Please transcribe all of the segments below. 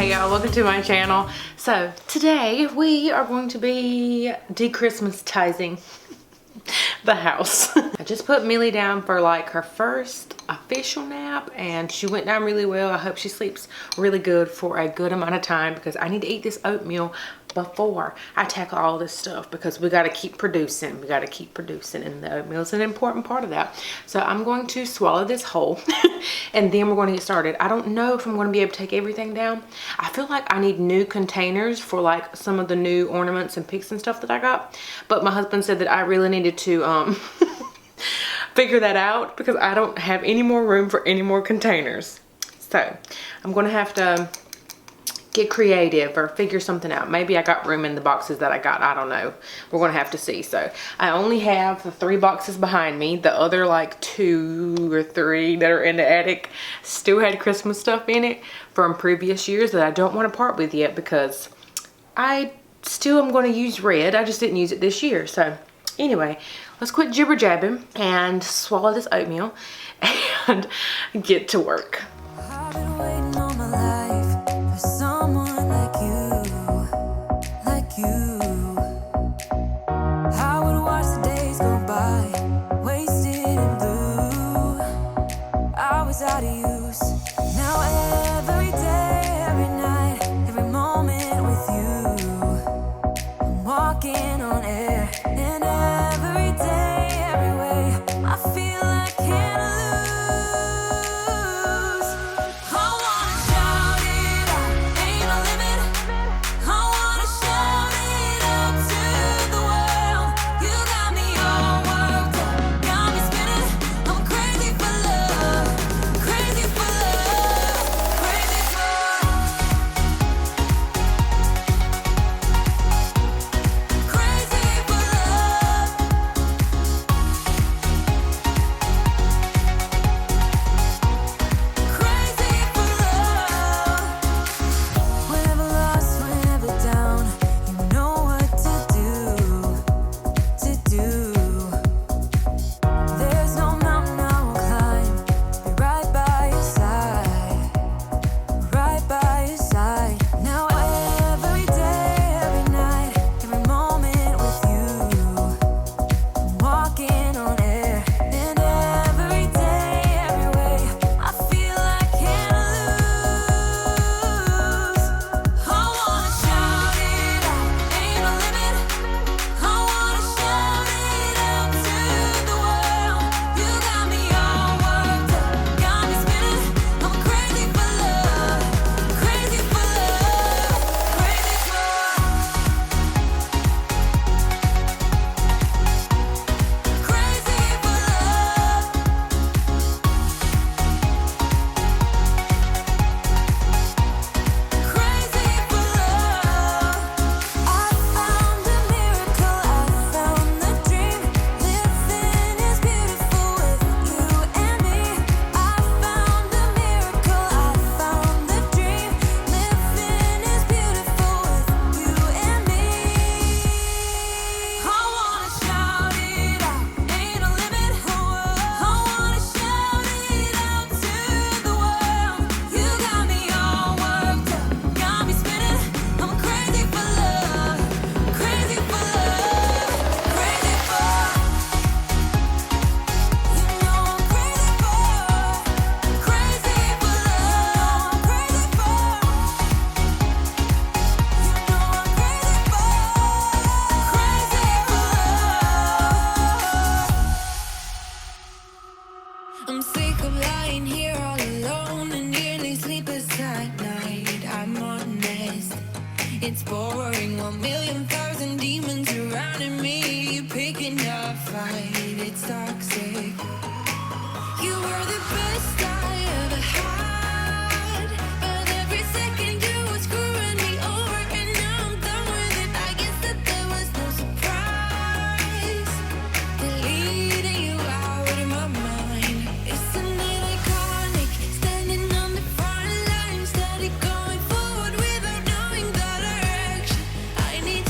Hey y'all, welcome to my channel. So today we are going to be de-Christmasizing the house. I just put Millie down for like her first official nap and she went down really well. I hope she sleeps really good for a good amount of time because I need to eat this oatmeal before I tackle all this stuff because we got to keep producing. We got to keep producing, and the oatmeal is an important part of that. So I'm going to swallow this whole and then we're going to get started. I don't know if I'm going to be able to take everything down. I feel like I need new containers for like some of the new ornaments and picks and stuff that I got, but my husband said that I really needed to figure that out because I don't have any more room for any more containers. So I'm going to have to get creative or figure something out. Maybe I got room in the boxes that I got. I don't know. We're gonna have to see. So I only have the 3 boxes behind me. The other like 2 or 3 that are in the attic still had Christmas stuff in it from previous years that I don't want to part with yet because I still am going to use red. I just didn't use it this year. So anyway, let's quit jibber jabbing and swallow this oatmeal and get to work. Out of use. Now every day, every night, every moment with you, I'm walking on air. And every day, every way, I feel I can't lose. I wanna shout it out, ain't no limit. I wanna shout it out to the world. You got me all worked up, got me spinning. I'm crazy for love. Crazy for love, crazy for love, crazy for love, crazy for love. Whenever lost, whenever down, you know what to do, to do. There's no mountain I won't climb to be right by your side, right by your side. Now every day, every night, every moment with you, I'm walking on air. And every day, every way, I feel I can't lose. I wanna shout it out, ain't no limit. I wanna shout it out to the world. You got me all worked up, got me spinning. I'm crazy for love, crazy for love, crazy for crazy for love, crazy for love. I found a miracle, I found the dream. Living is beautiful with you and me. I found a miracle, I found the dream. Living is beautiful with you and me. I wanna shout it out, ain't no limit. I wanna shout it out to the world. You got me all worked up, got me spinning. I'm crazy for love, crazy for love, crazy for. You know I'm crazy for love, crazy for. You know I'm crazy for. I'm sick of lying here all alone and nearly sleepless at night. I'm honest, it's boring. 1,000,000 demons surrounding me, picking a fight. It's toxic. You were the best I ever had, but every second you were screwing me over, and now I'm done with it. I guess that there was no surprise. Deleting you out of my mind. Isn't it iconic? Standing on the front line, steady going forward without knowing the direction. I need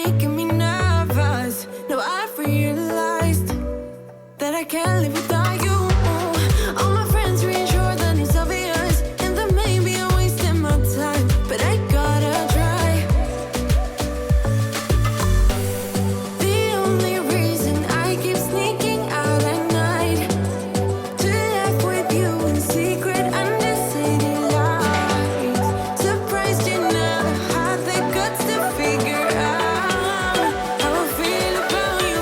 making me nervous. Now I've realized that I can't live without you. All my friends reassure that it's obvious, and that maybe I'm wasting my time, but I gotta try. The only reason I keep sneaking out at night to laugh with you in secret under city lights. Surprised you never had the guts to figure out how I feel about you.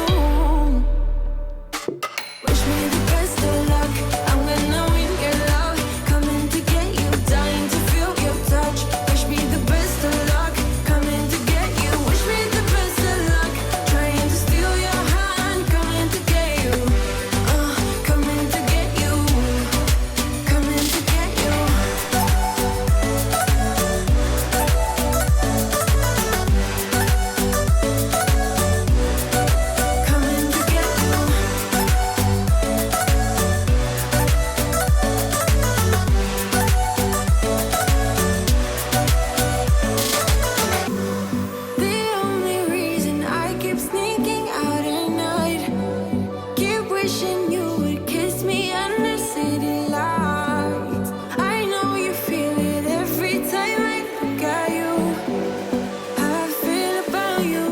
Wish me the best of luck. I'm gonna win your love. Coming to get you, dying to feel your touch. Wish me the best of luck. Coming to get you. Wish me the best of luck. Trying to steal your hand. Coming to get you. Coming to get you. Coming to get you. Coming to get you. The only reason I keep sneaking out at night, keep wishing you would kiss me under city lights. I know you feel it every time I look at you. How I feel about you.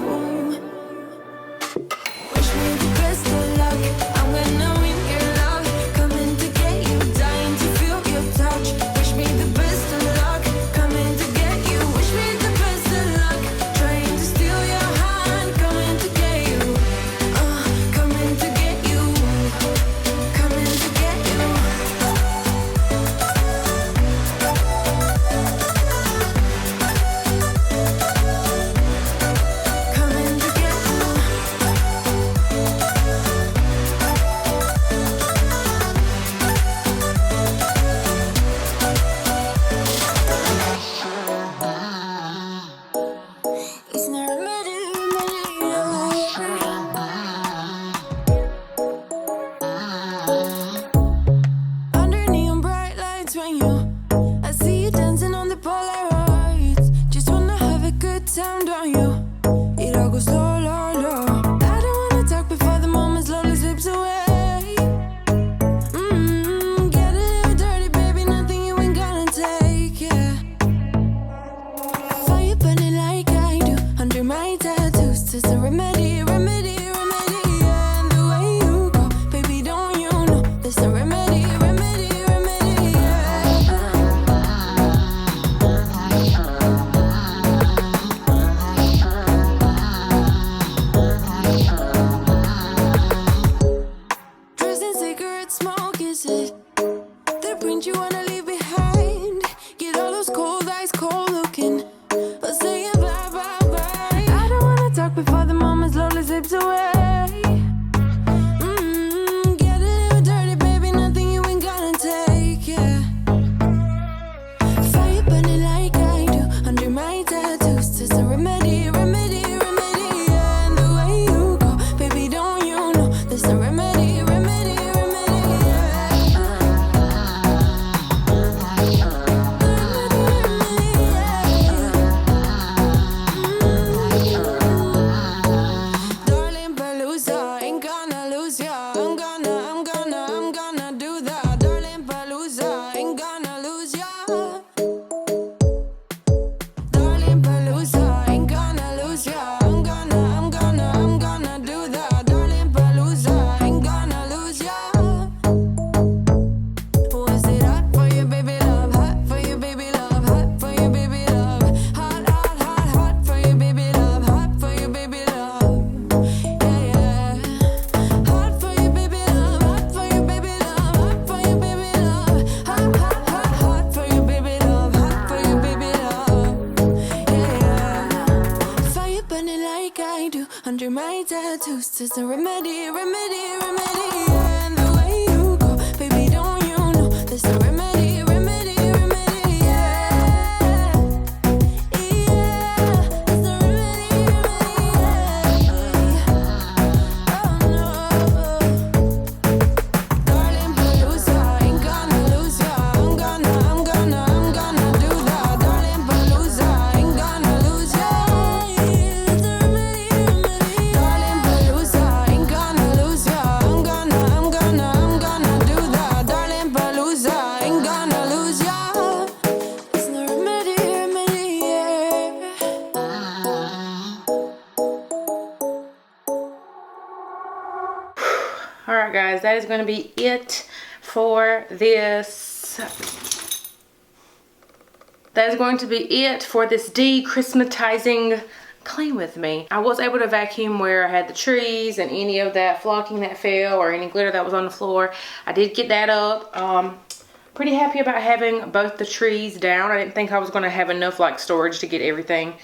Wish me the best of luck. I'm gonna win your love. Coming to get you, dying to feel your touch. Wish me the best of luck. Coming to get you. Wish me the best of luck. Trying to steal your hand. Coming to get you. Coming to get you. Coming to get you. Coming to get you. It's not under neon bright lights when I see you dancing on the Polaroids. Just wanna have a good time, don't you? It all goes low, low, low. I don't wanna talk before the moment slowly slips away. Get a little dirty, baby, nothing you ain't gonna take, yeah. Fire burning like I do under my tattoos. Just a remedy, remedy, remedy. And the way you go, baby, don't you know? There's a remedy, remedy, remedy. Dressed in cigarette smoke, is it the print you wanna leave behind? Get all those cold eyes cold looking. I'll say it bye, bye, bye. I don't wanna talk before the moment slowly slips away. Get a little dirty, baby, nothing you ain't gonna take, yeah. Fire burning like I do under my tattoos. Just a remedy, remedy, remedy. And the way you go, baby, don't you know? There's a remedy, remedy, remedy. Darling Palooza, ain't gonna lose ya. I'm gonna do that. Darling Palooza, ain't gonna lose ya. Darling Palooza, ain't gonna lose ya. I'm gonna do that. Darling Palooza, ain't gonna lose ya. Was it hot for you, baby love? Hot for you, baby love. Hot for you, baby love. Hot, hot, hot, hot for you, baby love. Hot for you, baby love. Yeah, yeah. Hot for you, baby love. Hot for you, baby love. Hot for you, baby love. Hot, hot, hot, hot for you, baby love. Hot for you, baby love. Yeah, yeah. Fire burning like I do under my tattoos. Just a remedy, remedy, remedy. And the way you go, baby, don't you know? There's a remedy, remedy, remedy. Yeah, yeah. There's a remedy, remedy. Yeah. Oh no. Darling Palooza, ain't gonna lose ya. I'm gonna do that. Darling Palooza, ain't gonna lose ya. There's a remedy, All right, guys, that is going to be it for this. That is going to be it for this de-Christmatizing clean with me. I was able to vacuum where I had the trees and any of that flocking that fell or any glitter that was on the floor. I did get that up. Pretty happy about having both the trees down. I didn't think I was going to have enough like storage to get everything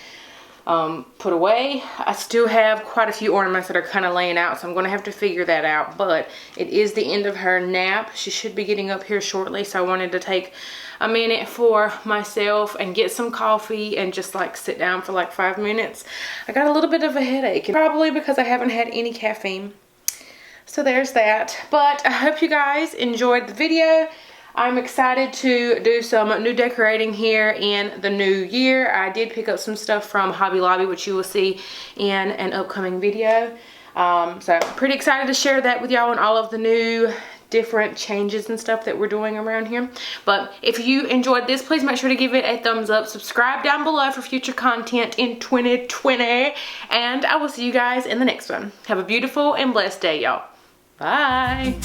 put away. I still have quite a few ornaments that are kind of laying out, so I'm going to have to figure that out. But it is the end of her nap. She should be getting up here shortly, so I wanted to take a minute for myself and get some coffee and just like sit down for like 5 minutes. I got a little bit of a headache, probably because I haven't had any caffeine. So there's that. But I hope you guys enjoyed the video. I'm excited to do some new decorating here in the new year. I did pick up some stuff from Hobby Lobby, which you will see in an upcoming video. So pretty excited to share that with y'all and all of the new different changes and stuff that we're doing around here. But if you enjoyed this, please make sure to give it a thumbs up. Subscribe down below for future content in 2020. And I will see you guys in the next one. Have a beautiful and blessed day, y'all. Bye.